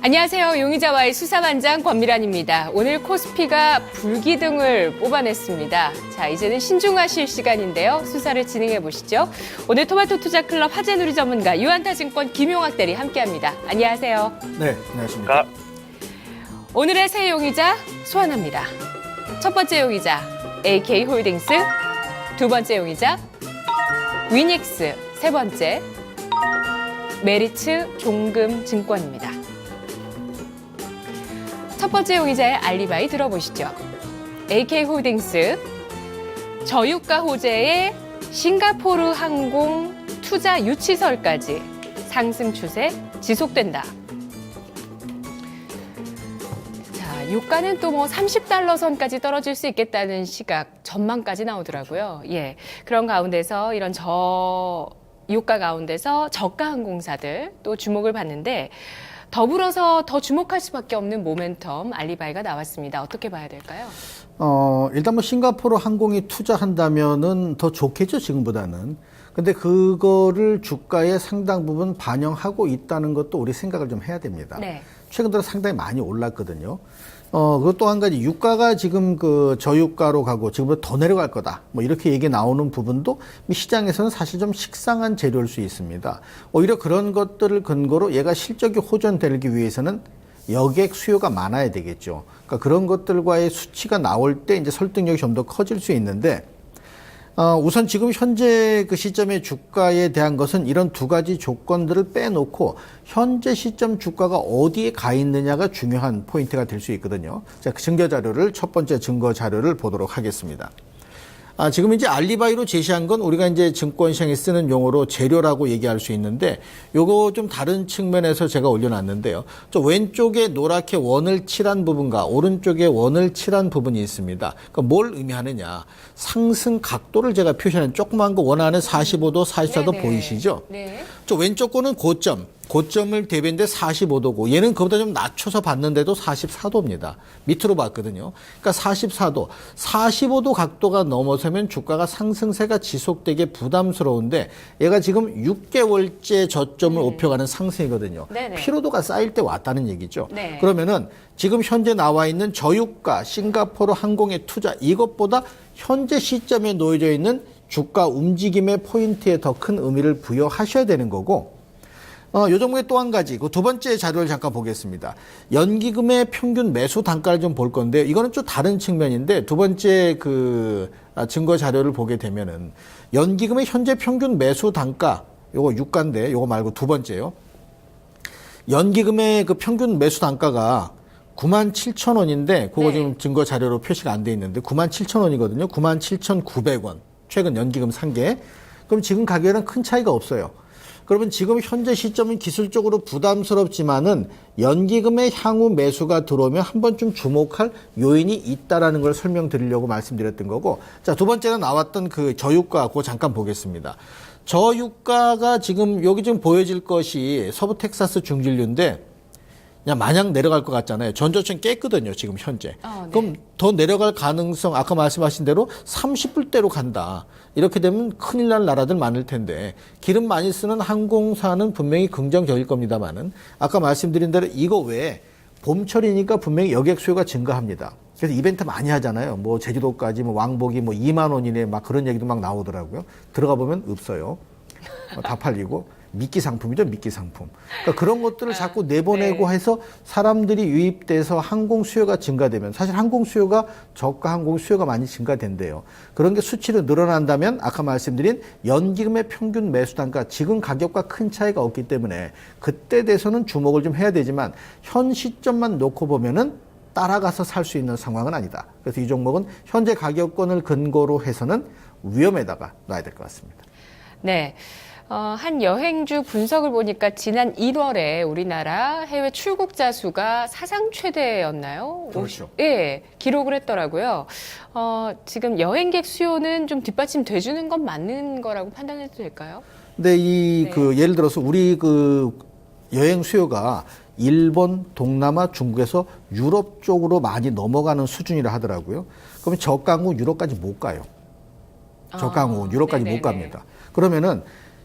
안녕하세요. 용의자와의 수사반장 권미란입니다. 오늘 코스피가 불기둥을 뽑아냈습니다. 자, 이제는 신중하실 시간인데요. 수사를 진행해 보시죠. 오늘 토마토 투자클럽 화재누리 전문가 유한타증권 김용학 대리 함께합니다. 안녕하세요. 네, 안녕하십니까. 오늘의 새 용의자 소환합니다. 첫 번째 용의자 AK홀딩스, 두 번째 용의자 위닉스, 세 번째 메리츠 종금증권입니다. 첫 번째 용의자의 알리바이 들어보시죠. AK홀딩스, 저유가 호재에 싱가포르 항공 투자 유치설까지 상승 추세 지속된다. 자, 유가는 또 뭐 30달러 선까지 떨어질 수 있겠다는 시각, 전망까지 나오더라고요. 예, 그런 가운데서 이런 유가 가운데서 저가 항공사들 또 주목을 받는데 더불어서 더 주목할 수밖에 없는 모멘텀 알리바이가 나왔습니다. 어떻게 봐야 될까요? 일단 뭐 싱가포르 항공이 투자한다면은 더 좋겠죠, 지금보다는. 근데 그거를 주가에 상당 부분 반영하고 있다는 것도 우리 생각을 좀 해야 됩니다. 네. 최근 들어 상당히 많이 올랐거든요. 그리고 또 한 가지 유가가 지금 그 저유가로 가고 지금보다 더 내려갈 거다. 뭐 이렇게 얘기 나오는 부분도 시장에서는 사실 좀 식상한 재료일 수 있습니다. 오히려 그런 것들을 근거로 얘가 실적이 호전되기 위해서는 여객 수요가 많아야 되겠죠. 그러니까 그런 것들과의 수치가 나올 때 이제 설득력이 좀 더 커질 수 있는데, 우선 지금 현재 그 시점의 주가에 대한 것은 이런 두 가지 조건들을 빼놓고 현재 시점 주가가 어디에 가 있느냐가 중요한 포인트가 될 수 있거든요. 자, 그 증거 자료를, 첫 번째 증거 자료를 보도록 하겠습니다. 지금 이제 알리바이로 제시한 건 우리가 이제 증권시장에 쓰는 용어로 재료라고 얘기할 수 있는데, 요거 좀 다른 측면에서 제가 올려놨는데요. 저 왼쪽에 노랗게 원을 칠한 부분과 오른쪽에 원을 칠한 부분이 있습니다. 그러니까 뭘 의미하느냐. 상승 각도를 제가 표시하는 조그만 거 원 안에 45도, 44도 네네. 보이시죠? 네. 저 왼쪽 거는 고점을 대비했는데 45도고 얘는 그보다 좀 낮춰서 봤는데도 44도입니다. 밑으로 봤거든요. 그러니까 44도, 45도 각도가 넘어서면 주가가 상승세가 지속되게 부담스러운데 얘가 지금 6개월째 저점을 높여가는 상승이거든요. 네네. 피로도가 쌓일 때 왔다는 얘기죠. 네. 그러면은 지금 현재 나와 있는 저유가 싱가포르 항공의 투자 이것보다 현재 시점에 놓여져 있는 주가 움직임의 포인트에 더 큰 의미를 부여하셔야 되는 거고, 요 종목의 또 한 가지, 그 두 번째 자료를 잠깐 보겠습니다. 연기금의 평균 매수 단가를 좀 볼 건데, 이거는 좀 다른 측면인데, 두 번째 증거 자료를 보게 되면은, 연기금의 현재 평균 매수 단가, 요거 유가인데, 요거 말고 두 번째요. 연기금의 그 평균 매수 단가가 97,000원인데, 그거 네. 지금 증거 자료로 표시가 안 돼 있는데, 97,000원이거든요. 97,900원. 최근 연기금 상계. 그럼 지금 가격에는 큰 차이가 없어요. 그러면 지금 현재 시점은 기술적으로 부담스럽지만은 연기금의 향후 매수가 들어오면 한 번쯤 주목할 요인이 있다라는 걸 설명드리려고 말씀드렸던 거고. 자, 두 번째는 나왔던 그 저유가, 그거 잠깐 보겠습니다. 저유가가 지금 여기 지금 보여질 것이 서부 텍사스 중진류인데 그냥 마냥 내려갈 것 같잖아요. 전저점 깼거든요, 지금 현재. 네. 그럼 더 내려갈 가능성, 아까 말씀하신 대로 30불대로 간다. 이렇게 되면 큰일 날 나라들 많을 텐데, 기름 많이 쓰는 항공사는 분명히 긍정적일 겁니다만은, 아까 말씀드린 대로 이거 외에 봄철이니까 분명히 여객 수요가 증가합니다. 그래서 이벤트 많이 하잖아요. 뭐 제주도까지 뭐 왕복이 뭐 2만 원이네 막 그런 얘기도 막 나오더라고요. 들어가 보면 없어요. 다 팔리고. 미끼 상품이죠, 미끼 상품. 그러니까 그런 것들을 자꾸 내보내고 네. 해서 사람들이 유입돼서 항공 수요가 증가되면, 사실 항공 수요가 저가 항공 수요가 많이 증가된대요. 그런 게 수치로 늘어난다면 아까 말씀드린 연기금의 평균 매수 단가, 지금 가격과 큰 차이가 없기 때문에 그때 돼서는 주목을 좀 해야 되지만 현 시점만 놓고 보면은 따라가서 살 수 있는 상황은 아니다. 그래서 이 종목은 현재 가격권을 근거로 해서는 위험에다가 놔야 될 것 같습니다. 네. 한 여행주 분석을 보니까 지난 1월에 우리나라 해외 출국자 수가 사상 최대였나요? 그렇죠. 예, 기록을 했더라고요. 지금 여행객 수요는 좀 뒷받침돼주는 건 맞는 거라고 판단해도 될까요? 근데 네. 예를 들어서 우리 여행 수요가 일본, 동남아, 중국에서 유럽 쪽으로 많이 넘어가는 수준이라 하더라고요. 그러면 저가 항공 유럽까지 못 가요. 저가 항공 유럽까지 못 네네네. 갑니다. 그러면은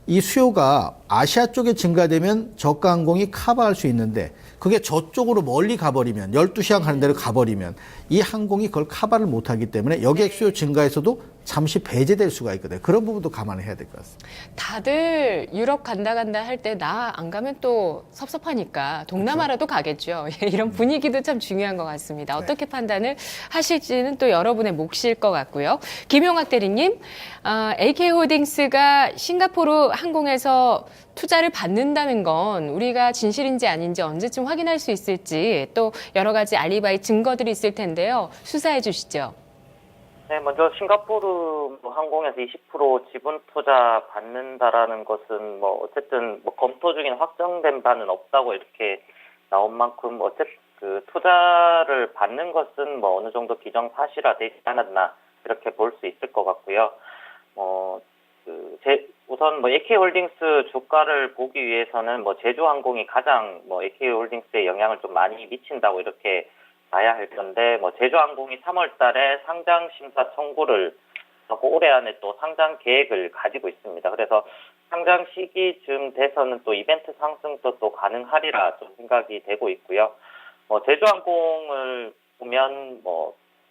이 수요가 아시아 쪽에 증가되면 저가 항공이 커버할 수 있는데 그게 저쪽으로 멀리 가버리면 12시간 가는 데로 가버리면 이 항공이 그걸 커버를 못하기 때문에 여객 수요 증가에서도 잠시 배제될 수가 있거든요. 그런 부분도 감안해야 될 것 같습니다. 다들 유럽 간다 할 때 나 안 가면 또 섭섭하니까 동남아라도 가겠죠. 이런 분위기도 참 중요한 것 같습니다. 어떻게 판단을 하실지는 또 여러분의 몫일 것 같고요. 김용학 대리님, AK홀딩스가 싱가포르 항공에서 투자를 받는다는 건 우리가 진실인지 아닌지 언제쯤 확인할 수 있을지 또 여러 가지 알리바이 증거들이 있을 텐데요. 수사해 주시죠. 네, 먼저 싱가포르 항공에서 20% 지분 투자 받는다라는 것은 어쨌든 검토 중인 확정된 바는 없다고 이렇게 나온 만큼 그 투자를 받는 것은 어느 정도 기정사실화되지 않았나 이렇게 볼 수 있을 것 같고요. 우선 AK홀딩스 주가를 보기 위해서는 제주항공이 가장 AK홀딩스에 영향을 좀 많이 미친다고 이렇게 봐야 할 건데 제주항공이 3월 달에 상장 심사 청구를 하고 올해 안에 또 상장 계획을 가지고 있습니다. 그래서 상장 시기쯤 돼서는 또 이벤트 상승도 또 가능하리라 좀 생각이 되고 있고요. 제주항공을 보면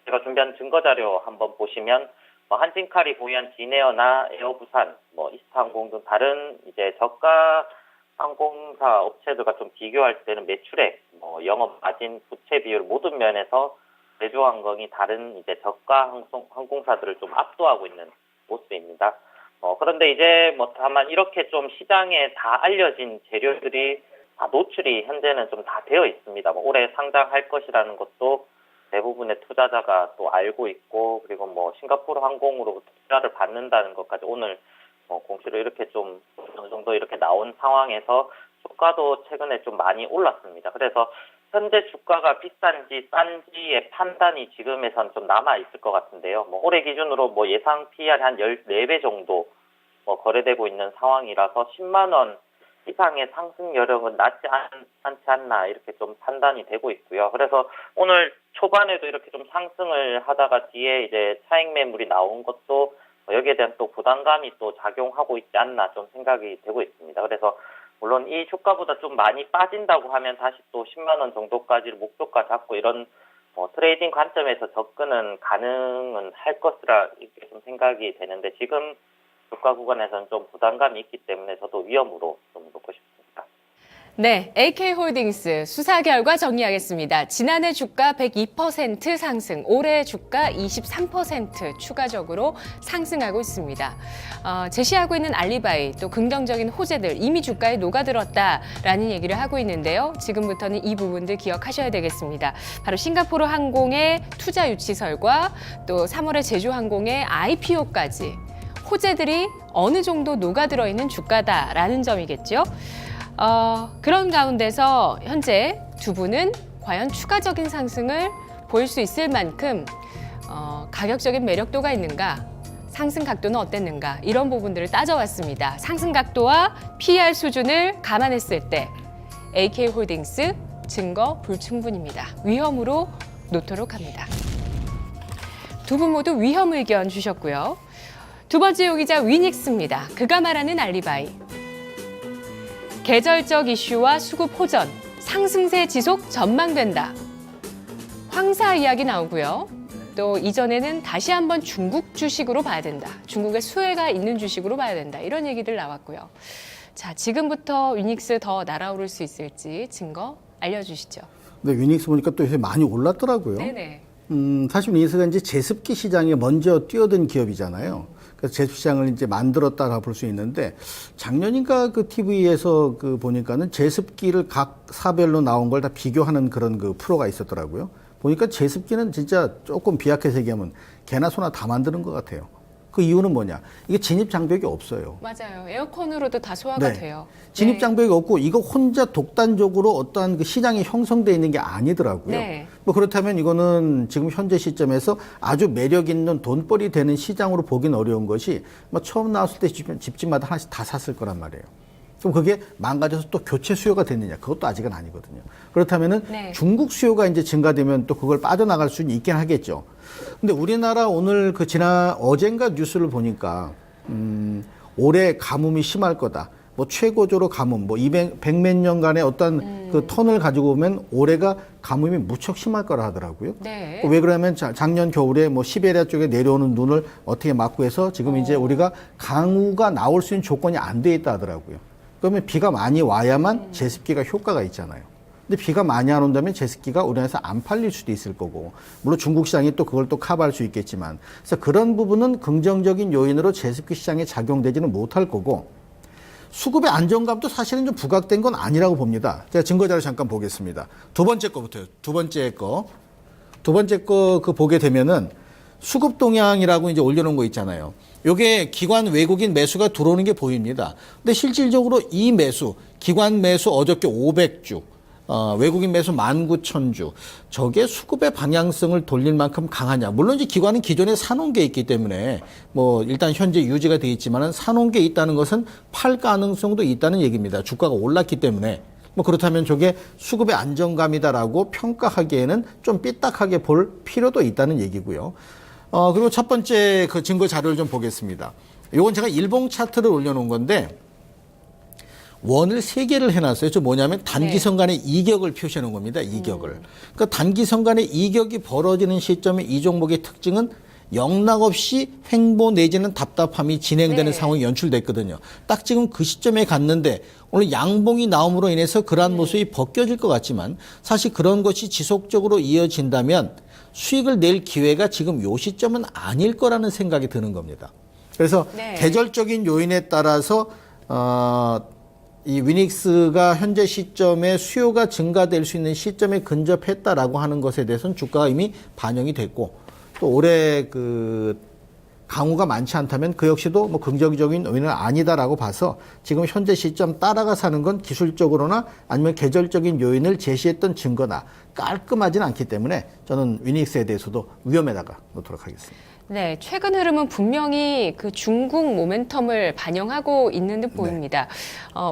제가 준비한 증거 자료 한번 보시면 한진칼이 보유한 진에어나 에어부산, 이스타항공 등 다른 이제 저가 항공사 업체들과 좀 비교할 때는 매출액, 영업 마진, 부채 비율 모든 면에서 제주항공이 다른 이제 저가 항공사들을 좀 압도하고 있는 모습입니다. 그런데 이제 다만 이렇게 좀 시장에 다 알려진 재료들이 다 노출이 현재는 좀 다 되어 있습니다. 올해 상장할 것이라는 것도 대부분의 투자자가 또 알고 있고, 그리고 싱가포르 항공으로부터 투자를 받는다는 것까지 오늘 공시로 이렇게 좀 어느 정도 이렇게 나온 상황에서 주가도 최근에 좀 많이 올랐습니다. 그래서 현재 주가가 비싼지 싼지의 판단이 지금에선 좀 남아 있을 것 같은데요. 올해 기준으로 예상 PER 한 14배 정도 거래되고 있는 상황이라서 10만 원 이상의 상승 여력은 낮지 않지 않나 이렇게 좀 판단이 되고 있고요. 그래서 오늘 초반에도 이렇게 좀 상승을 하다가 뒤에 이제 차익 매물이 나온 것도 여기에 대한 또 부담감이 또 작용하고 있지 않나 좀 생각이 되고 있습니다. 그래서 물론 이 주가보다 좀 많이 빠진다고 하면 다시 또 10만 원 정도까지 목표가 잡고 이런 트레이딩 관점에서 접근은 가능은 할 것이라 이렇게 좀 생각이 되는데 지금 주가 구간에서는 좀 부담감이 있기 때문에 저도 위험으로 좀 놓고 싶습니다. 네, AK홀딩스 수사 결과 정리하겠습니다. 지난해 주가 102% 상승, 올해 주가 23% 추가적으로 상승하고 있습니다. 제시하고 있는 알리바이, 또 긍정적인 호재들 이미 주가에 녹아들었다라는 얘기를 하고 있는데요. 지금부터는 이 부분들 기억하셔야 되겠습니다. 바로 싱가포르 항공의 투자 유치설과 또 3월에 제주항공의 IPO까지 호재들이 어느 정도 녹아들어 있는 주가다라는 점이겠죠. 그런 가운데서 현재 두 분은 과연 추가적인 상승을 보일 수 있을 만큼 가격적인 매력도가 있는가, 상승 각도는 어땠는가 이런 부분들을 따져왔습니다. 상승 각도와 PER 수준을 감안했을 때 AK홀딩스 증거 불충분입니다. 위험으로 놓도록 합니다. 두 분 모두 위험 의견 주셨고요. 두 번째 용의자 위닉스입니다. 그가 말하는 알리바이. 계절적 이슈와 수급 호전, 상승세 지속 전망된다. 황사 이야기 나오고요. 또 이전에는 다시 한번 중국 주식으로 봐야 된다. 중국의 수혜가 있는 주식으로 봐야 된다. 이런 얘기들 나왔고요. 자, 지금부터 위닉스 더 날아오를 수 있을지 증거 알려주시죠. 근데 위닉스 보니까 또 요새 많이 올랐더라고요. 네네. 사실 위닉스가 이제 제습기 시장에 먼저 뛰어든 기업이잖아요. 그래서 제습시장을 이제 만들었다라 볼 수 있는데 작년인가 그 TV에서 그 보니까는 제습기를 각 사별로 나온 걸 다 비교하는 그런 그 프로가 있었더라고요. 보니까 제습기는 진짜 조금 비약해서 얘기하면 개나 소나 다 만드는 것 같아요. 그 이유는 뭐냐? 이게 진입 장벽이 없어요. 맞아요. 에어컨으로도 다 소화가 돼요. 진입 네. 장벽이 없고 이거 혼자 독단적으로 어떠한 그 시장이 형성되어 있는 게 아니더라고요. 네. 그렇다면 이거는 지금 현재 시점에서 아주 매력 있는 돈벌이 되는 시장으로 보긴 어려운 것이 처음 나왔을 때 집집마다 하나씩 다 샀을 거란 말이에요. 그럼 그게 망가져서 또 교체 수요가 됐느냐? 그것도 아직은 아니거든요. 그렇다면은 네. 중국 수요가 이제 증가되면 또 그걸 빠져나갈 수는 있긴 하겠죠. 근데 우리나라 오늘 어젠가 뉴스를 보니까, 올해 가뭄이 심할 거다. 뭐 최고조로 가뭄, 뭐 100몇 년간의 어떤 그 턴을 가지고 보면 올해가 가뭄이 무척 심할 거라 하더라고요. 네. 왜 그러냐면 작년 겨울에 뭐 시베리아 쪽에 내려오는 눈을 어떻게 막고 해서 지금 이제 우리가 강우가 나올 수 있는 조건이 안 돼 있다 하더라고요. 그러면 비가 많이 와야만 제습기가 효과가 있잖아요. 근데 비가 많이 안 온다면 제습기가 우리나라에서 안 팔릴 수도 있을 거고, 물론 중국 시장이 또 그걸 또 커버할 수 있겠지만, 그래서 그런 부분은 긍정적인 요인으로 제습기 시장에 작용되지는 못할 거고, 수급의 안정감도 사실은 좀 부각된 건 아니라고 봅니다. 제가 증거자료 잠깐 보겠습니다. 두 번째 거부터요. 두 번째 거 그 보게 되면은 수급 동향이라고 이제 올려놓은 거 있잖아요. 요게 기관 외국인 매수가 들어오는 게 보입니다. 근데 실질적으로 이 매수, 기관 매수 어저께 500주, 외국인 매수 19,000주. 저게 수급의 방향성을 돌릴 만큼 강하냐. 물론 이제 기관은 기존에 사놓은 게 있기 때문에 뭐 일단 현재 유지가 돼 있지만은 사놓은 게 있다는 것은 팔 가능성도 있다는 얘기입니다. 주가가 올랐기 때문에. 뭐 그렇다면 저게 수급의 안정감이다라고 평가하기에는 좀 삐딱하게 볼 필요도 있다는 얘기고요. 그리고 첫 번째 그 증거 자료를 좀 보겠습니다. 요건 제가 일봉 차트를 올려놓은 건데, 원을 3개를 해놨어요. 저 뭐냐면 단기선 간의 이격을 표시해 놓은 겁니다. 이격을. 그러니까 단기선 간의 이격이 벌어지는 시점에 이 종목의 특징은 영락없이 횡보 내지는 답답함이 진행되는 네. 상황이 연출됐거든요. 딱 지금 그 시점에 갔는데 오늘 양봉이 나옴으로 인해서 그러한 모습이 벗겨질 것 같지만 사실 그런 것이 지속적으로 이어진다면 수익을 낼 기회가 지금 요 시점은 아닐 거라는 생각이 드는 겁니다. 그래서 네. 계절적인 요인에 따라서 이 위닉스가 현재 시점에 수요가 증가될 수 있는 시점에 근접했다라고 하는 것에 대해서는 주가가 이미 반영이 됐고, 또 올해 그 강우가 많지 않다면 그 역시도 뭐 긍정적인 요인은 아니다라고 봐서 지금 현재 시점 따라가 사는 건 기술적으로나 아니면 계절적인 요인을 제시했던 증거나 깔끔하진 않기 때문에 저는 위닉스에 대해서도 위험에다가 놓도록 하겠습니다. 네, 최근 흐름은 분명히 그 중국 모멘텀을 반영하고 있는 듯 보입니다.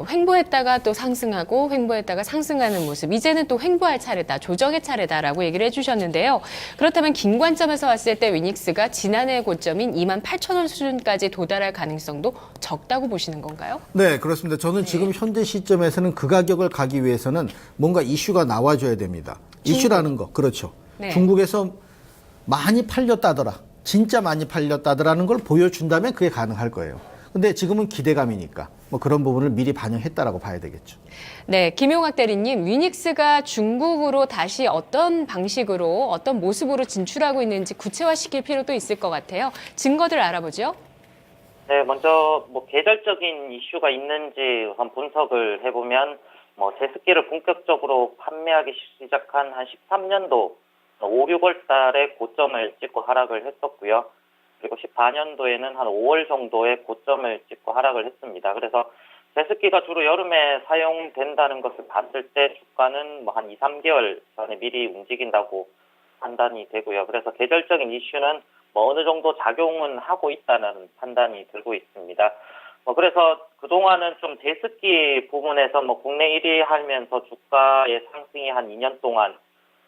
횡보했다가 또 상승하고 횡보했다가 상승하는 모습. 이제는 또 횡보할 차례다, 조정의 차례다라고 얘기를 해주셨는데요. 그렇다면 긴 관점에서 봤을 때 위닉스가 지난해 고점인 28,000원 수준까지 도달할 가능성도 적다고 보시는 건가요? 네, 그렇습니다. 저는 지금 현재 시점에서는 그 가격을 가기 위해서는 뭔가 이슈가 나와줘야 됩니다. 이슈라는 거, 그렇죠. 네. 중국에서 많이 팔렸다더라. 진짜 많이 팔렸다더라는 걸 보여준다면 그게 가능할 거예요. 근데 지금은 기대감이니까 뭐 그런 부분을 미리 반영했다라고 봐야 되겠죠. 네, 김용학 대리님, 위닉스가 중국으로 다시 어떤 방식으로, 어떤 모습으로 진출하고 있는지 구체화시킬 필요도 있을 것 같아요. 증거들 알아보죠. 네, 먼저 뭐 계절적인 이슈가 있는지 우선 분석을 해보면 뭐 제습기를 본격적으로 판매하기 시작한 한 13년도 5, 6월 달에 고점을 찍고 하락을 했었고요. 그리고 14년도에는 한 5월 정도에 고점을 찍고 하락을 했습니다. 그래서 제습기가 주로 여름에 사용된다는 것을 봤을 때 주가는 뭐 한 2, 3개월 전에 미리 움직인다고 판단이 되고요. 그래서 계절적인 이슈는 뭐 어느 정도 작용은 하고 있다는 판단이 들고 있습니다. 그래서 그동안은 좀 제습기 부분에서 뭐 국내 1위 하면서 주가의 상승이 한 2년 동안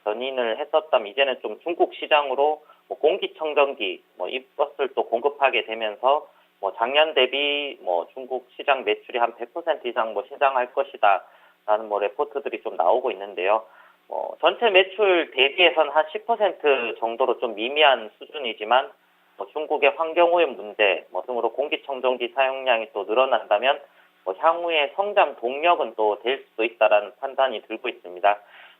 전인을 했었다면 이제는 좀 중국 시장으로 뭐 공기청정기 이것을 또 공급하게 되면서 뭐 작년 대비 뭐 중국 시장 매출이 한 100% 이상 뭐 신장할 것이다라는 뭐 레포트들이 좀 나오고 있는데요. 전체 매출 대비해서는 한 10% 정도로 좀 미미한 수준이지만 중국의 환경오염 문제 등으로 공기청정기 사용량이 또 늘어난다면 향후에 성장 동력은 또 될 수도 있다라는 판단이 들고 있습니다.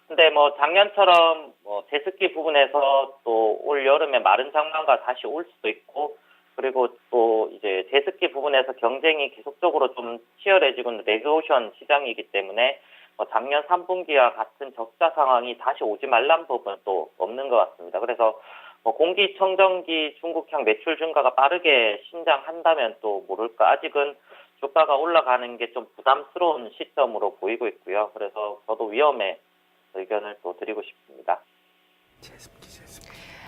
근데 작년처럼 제습기 부분에서 또 올 여름에 마른 장마가 다시 올 수도 있고, 그리고 또 이제 제습기 부분에서 경쟁이 계속적으로 좀 치열해지고 있는 레그오션 시장이기 때문에 작년 3분기와 같은 적자 상황이 다시 오지 말란 법은 또 없는 것 같습니다. 그래서 공기청정기 중국향 매출 증가가 빠르게 신장한다면 또 모를까, 아직은 주가가 올라가는 게 좀 부담스러운 시점으로 보이고 있고요. 그래서 저도 위험에 의견을 또 드리고 싶습니다.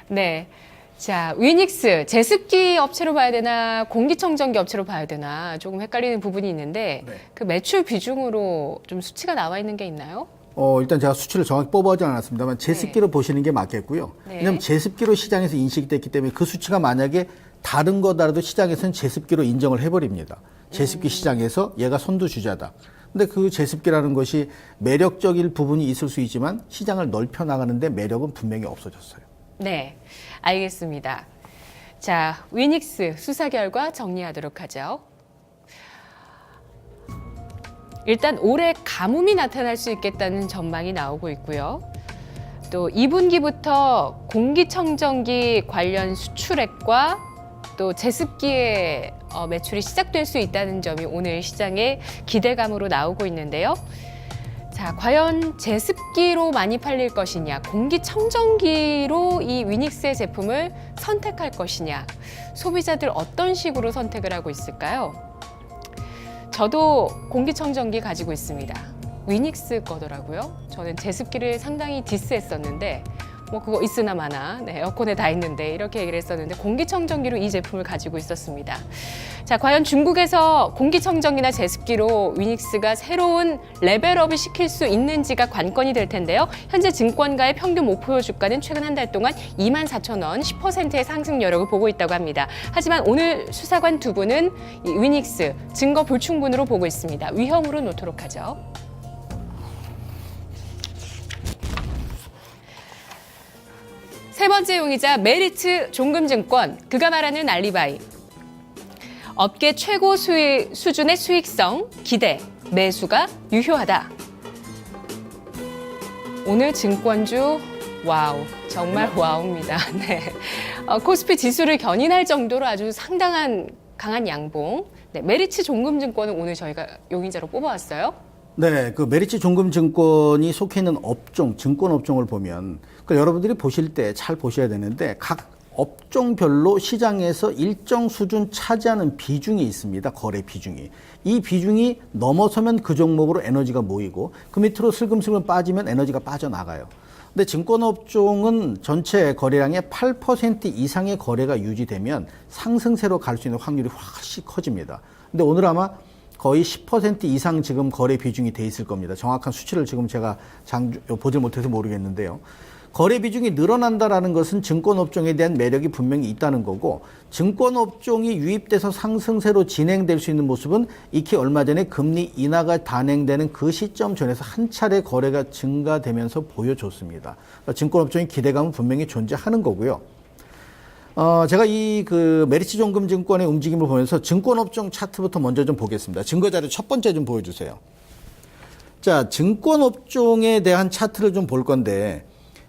네. 자, 위닉스, 제습기 업체로 봐야 되나, 공기청정기 업체로 봐야 되나, 조금 헷갈리는 부분이 있는데, 네. 그 매출 비중으로 좀 수치가 나와 있는 게 있나요? 일단 제가 수치를 정확히 뽑아오지 않았습니다만 제습기로 보시는 게 맞겠고요. 네. 왜냐하면 제습기로 시장에서 인식됐기 때문에 그 수치가 만약에 다른 거더라도 시장에서는 제습기로 인정을 해버립니다. 제습기 시장에서 얘가 선두주자다. 근데 그 제습기라는 것이 매력적일 부분이 있을 수 있지만 시장을 넓혀 나가는데 매력은 분명히 없어졌어요. 네, 알겠습니다. 자, 위닉스 수사 결과 정리하도록 하죠. 일단 올해 가뭄이 나타날 수 있겠다는 전망이 나오고 있고요. 또 2분기부터 공기청정기 관련 수출액과 또 제습기의 매출이 시작될 수 있다는 점이 오늘 시장의 기대감으로 나오고 있는데요. 자, 과연 제습기로 많이 팔릴 것이냐, 공기청정기로 이 위닉스의 제품을 선택할 것이냐, 소비자들 어떤 식으로 선택을 하고 있을까요? 저도 공기청정기 가지고 있습니다. 위닉스 거더라고요. 저는 제습기를 상당히 디스했었는데 뭐 그거 있으나 마나 에어컨에 다 있는데 이렇게 얘기를 했었는데 공기청정기로 이 제품을 가지고 있었습니다. 자, 과연 중국에서 공기청정기나 제습기로 위닉스가 새로운 레벨업을 시킬 수 있는지가 관건이 될 텐데요. 현재 증권가의 평균 목표 주가는 최근 한 달 동안 24,000원, 10%의 상승 여력을 보고 있다고 합니다. 하지만 오늘 수사관 두 분은 이 위닉스 증거 불충분으로 보고 있습니다. 위험으로 놓도록 하죠. 세 번째 용의자 메리츠 종금증권, 그가 말하는 알리바이. 업계 최고 수준의 수익성, 기대, 매수가 유효하다. 오늘 증권주 와우, 정말 와우입니다. 네. 코스피 지수를 견인할 정도로 아주 상당한 강한 양봉. 네, 메리츠 종금증권은 오늘 저희가 용의자로 뽑아왔어요. 네, 그 메리츠 종금증권이 속해 있는 업종, 증권 업종을 보면 여러분들이 보실 때 잘 보셔야 되는데 각 업종별로 시장에서 일정 수준 차지하는 비중이 있습니다. 거래 비중이. 이 비중이 넘어서면 그 종목으로 에너지가 모이고 그 밑으로 슬금슬금 빠지면 에너지가 빠져나가요. 근데 증권업종은 전체 거래량의 8% 이상의 거래가 유지되면 상승세로 갈 수 있는 확률이 훨씬 커집니다. 근데 오늘 아마 거의 10% 이상 지금 거래 비중이 돼 있을 겁니다. 정확한 수치를 지금 제가 보질 못해서 모르겠는데요. 거래 비중이 늘어난다라는 것은 증권업종에 대한 매력이 분명히 있다는 거고, 증권업종이 유입돼서 상승세로 진행될 수 있는 모습은 익히 얼마 전에 금리 인하가 단행되는 그 시점 전에서 한 차례 거래가 증가되면서 보여줬습니다. 그러니까 증권업종의 기대감은 분명히 존재하는 거고요. 제가 이 메리츠 종금증권의 움직임을 보면서 증권업종 차트부터 먼저 좀 보겠습니다. 증거자료 첫 번째 좀 보여주세요. 자, 증권업종에 대한 차트를 좀 볼 건데,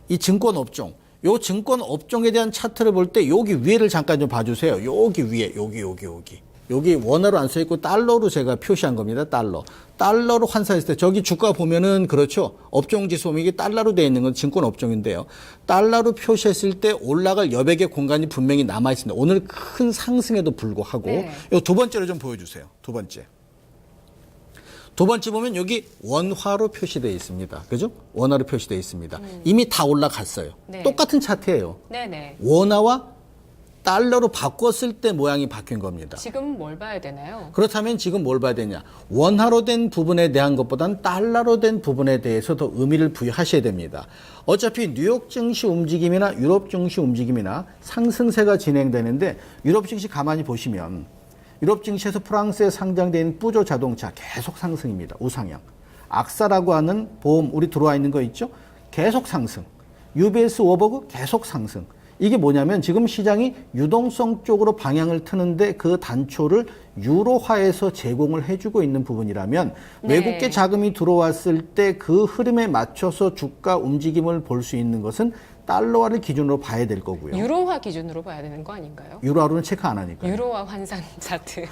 이 증권업종, 요 증권업종에 대한 차트를 볼 때 여기 위에를 잠깐 좀 봐주세요. 여기 위에, 여기 원화로 안 써있고 달러로 제가 표시한 겁니다. 달러로 환산했을 때 저기 주가 보면은 그렇죠. 업종지수 보면 이게 달러로 되어 있는 건 증권업종인데요. 달러로 표시했을 때 올라갈 여백의 공간이 분명히 남아 있습니다. 오늘 큰 상승에도 불구하고. 네. 요 두 번째로 좀 보여주세요. 두 번째 보면 여기 원화로 표시되어 있습니다. 그죠? 원화로 표시되어 있습니다. 이미 다 올라갔어요. 네. 똑같은 차트예요. 네네. 원화와 달러로 바꿨을 때 모양이 바뀐 겁니다. 지금 뭘 봐야 되나요? 그렇다면 지금 뭘 봐야 되냐? 원화로 된 부분에 대한 것보다는 달러로 된 부분에 대해서 더 의미를 부여하셔야 됩니다. 어차피 뉴욕 증시 움직임이나 유럽 증시 움직임이나 상승세가 진행되는데 유럽 증시 가만히 보시면 유럽 증시에서 프랑스에 상장된 뿌조 자동차 계속 상승입니다. 우상향. 악사라고 하는 보험 우리 들어와 있는 거 있죠? 계속 상승. UBS 워버그 계속 상승. 이게 뭐냐면 지금 시장이 유동성 쪽으로 방향을 트는데 그 단초를 유로화해서 제공을 해주고 있는 부분이라면 네. 외국계 자금이 들어왔을 때 그 흐름에 맞춰서 주가 움직임을 볼 수 있는 것은 달러화를 기준으로 봐야 될 거고요. 유로화 기준으로 봐야 되는 거 아닌가요? 유로화로는 체크 안 하니까요. 유로화 환산 차트.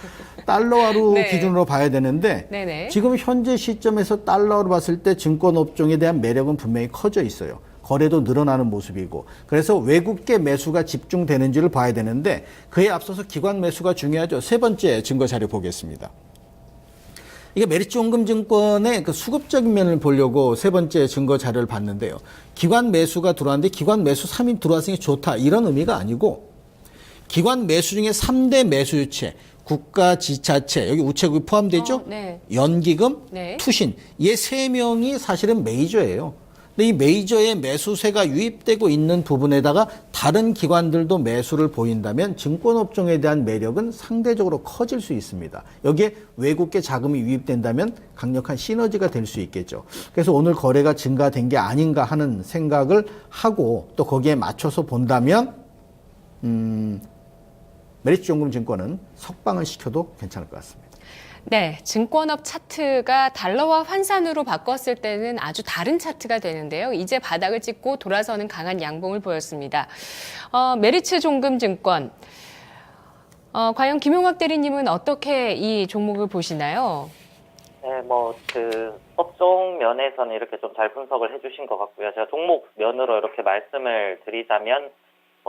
달러화로 네. 기준으로 봐야 되는데 네네. 지금 현재 시점에서 달러로 봤을 때 증권업종에 대한 매력은 분명히 커져 있어요. 거래도 늘어나는 모습이고 그래서 외국계 매수가 집중되는지를 봐야 되는데 그에 앞서서 기관 매수가 중요하죠. 세 번째 증거 자료 보겠습니다. 이게 메리츠 종금증권의 그 수급적인 면을 보려고 세 번째 증거 자료를 봤는데요. 기관 매수가 들어왔는데 기관 매수 3인 들어왔으니 좋다 이런 의미가 아니고 기관 매수 중에 3대 매수 유체 국가 지자체 여기 우체국이 포함되죠. 네. 연기금, 네. 투신 이 세 명이 사실은 메이저예요. 근데 이 메이저의 매수세가 유입되고 있는 부분에다가 다른 기관들도 매수를 보인다면 증권업종에 대한 매력은 상대적으로 커질 수 있습니다. 여기에 외국계 자금이 유입된다면 강력한 시너지가 될 수 있겠죠. 그래서 오늘 거래가 증가된 게 아닌가 하는 생각을 하고 또 거기에 맞춰서 본다면 메리츠증권은 석방을 시켜도 괜찮을 것 같습니다. 네, 증권업 차트가 달러와 환산으로 바꿨을 때는 아주 다른 차트가 되는데요. 이제 바닥을 찍고 돌아서는 강한 양봉을 보였습니다. 메리츠종금증권, 과연 김용학 대리님은 어떻게 이 종목을 보시나요? 네, 업종 면에서는 이렇게 좀 잘 분석을 해주신 것 같고요. 제가 종목 면으로 이렇게 말씀을 드리자면,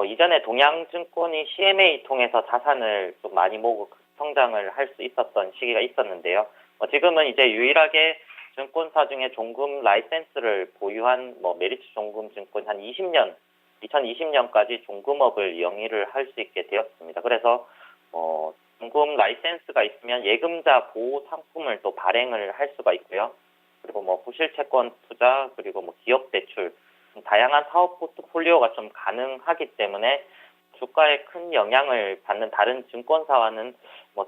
이전에 동양증권이 CMA 통해서 자산을 좀 많이 모으고 성장을 할 수 있었던 시기가 있었는데요. 지금은 이제 유일하게 증권사 중에 종금 라이센스를 보유한 메리츠종금증권 한 2020년까지 종금업을 영위를 할 수 있게 되었습니다. 그래서 종금 라이센스가 있으면 예금자 보호 상품을 또 발행을 할 수가 있고요. 그리고 부실채권 투자, 그리고 기업 대출, 다양한 사업 포트폴리오가 좀 가능하기 때문에 주가에 큰 영향을 받는 다른 증권사와는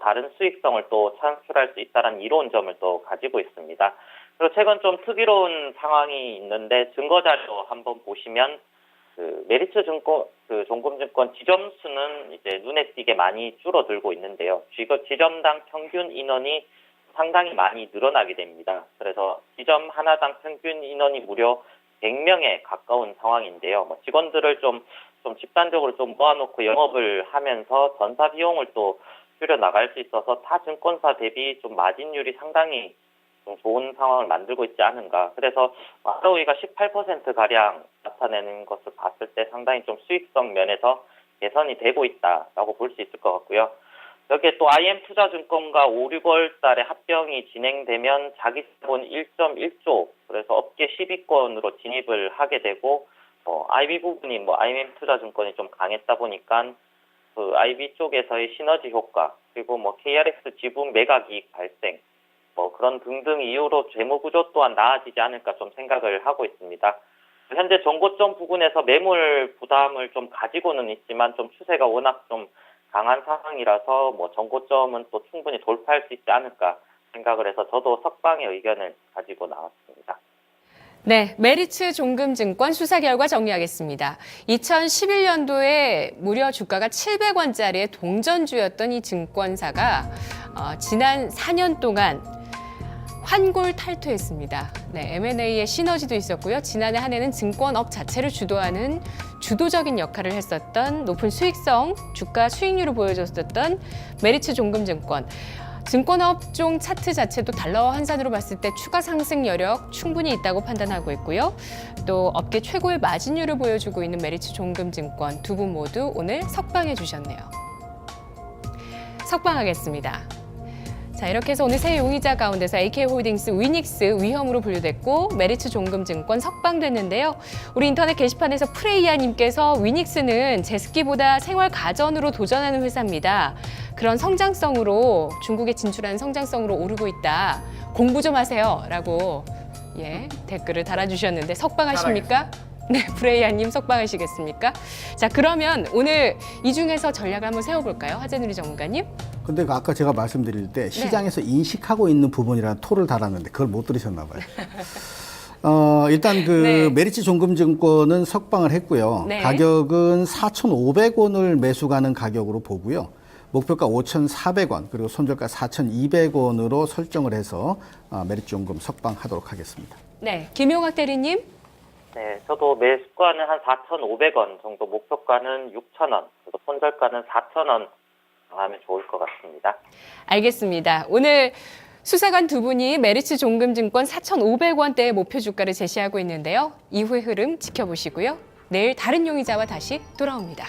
다른 수익성을 또 창출할 수 있다는 이론점을 또 가지고 있습니다. 그리고 최근 좀 특이로운 상황이 있는데 증거자료 한번 보시면 메리츠 종금증권 지점 수는 이제 눈에 띄게 많이 줄어들고 있는데요. 지점당 평균 인원이 상당히 많이 늘어나게 됩니다. 그래서 지점 하나당 평균 인원이 무려 100명에 가까운 상황인데요. 직원들을 좀 집단적으로 좀 모아놓고 영업을 하면서 전사 비용을 또 줄여 나갈 수 있어서 타 증권사 대비 좀 마진율이 상당히 좀 좋은 상황을 만들고 있지 않은가. 그래서 ROE가 18%가량 나타내는 것을 봤을 때 상당히 좀 수익성 면에서 개선이 되고 있다라고 볼 수 있을 것 같고요. 여기에 또 IM투자증권과 5, 6월 달에 합병이 진행되면 자기 자본 1.1조, 그래서 업계 10위권으로 진입을 하게 되고, IB 부분이 IM투자증권이 좀 강했다 보니까 IB 쪽에서의 시너지 효과, 그리고 KRX 지분 매각 이익 발생, 그런 등등 이유로 재무구조 또한 나아지지 않을까 좀 생각을 하고 있습니다. 현재 정고점 부근에서 매물 부담을 좀 가지고는 있지만 좀 추세가 워낙 좀 강한 상황이라서 정고점은 또 충분히 돌파할 수 있지 않을까 생각을 해서 저도 석방의 의견을 가지고 나왔습니다. 네, 메리츠종금증권 수사 결과 정리하겠습니다. 2011년도에 무려 주가가 700원짜리의 동전주였던 이 증권사가 지난 4년 동안 환골 탈퇴했습니다. 네, M&A의 시너지도 있었고요. 지난해 한 해는 증권업 자체를 주도하는 주도적인 역할을 했었던 높은 수익성, 주가 수익률을 보여줬었던 메리츠종금증권. 증권업종 차트 자체도 달러와 환산으로 봤을 때 추가 상승 여력 충분히 있다고 판단하고 있고요. 또 업계 최고의 마진율을 보여주고 있는 메리츠종금증권 두 분 모두 오늘 석방해 주셨네요. 석방하겠습니다. 자, 이렇게 해서 오늘 새 용의자 가운데서 AK홀딩스, 위닉스 위험으로 분류됐고 메리츠종금증권 석방됐는데요. 우리 인터넷 게시판에서 프레이야님께서 위닉스는 제습기보다 생활 가전으로 도전하는 회사입니다. 그런 성장성으로 중국에 진출한 성장성으로 오르고 있다. 공부 좀 하세요. 라고 댓글을 달아주셨는데 석방하십니까? 네, 프레이야님 석방하시겠습니까? 자, 그러면 오늘 이 중에서 전략을 한번 세워볼까요? 화재누리 전문가님? 근데 아까 제가 말씀드릴 때 시장에서 인식하고 있는 부분이라는 토를 달았는데 그걸 못 들으셨나 봐요. 일단 네. 메리츠종금증권은 석방을 했고요. 네. 가격은 4,500원을 매수 가는 가격으로 보고요. 목표가 5,400원 그리고 손절가 4,200원으로 설정을 해서 메리츠종금 석방하도록 하겠습니다. 네, 김용학 대리님? 네, 저도 매수가는 한 4,500원 정도, 목표가는 6,000원, 그리고 손절가는 4,000원 하면 좋을 것 같습니다. 알겠습니다. 오늘 수사관 두 분이 메리츠종금증권 4,500원대의 목표 주가를 제시하고 있는데요. 이후의 흐름 지켜보시고요. 내일 다른 용의자와 다시 돌아옵니다.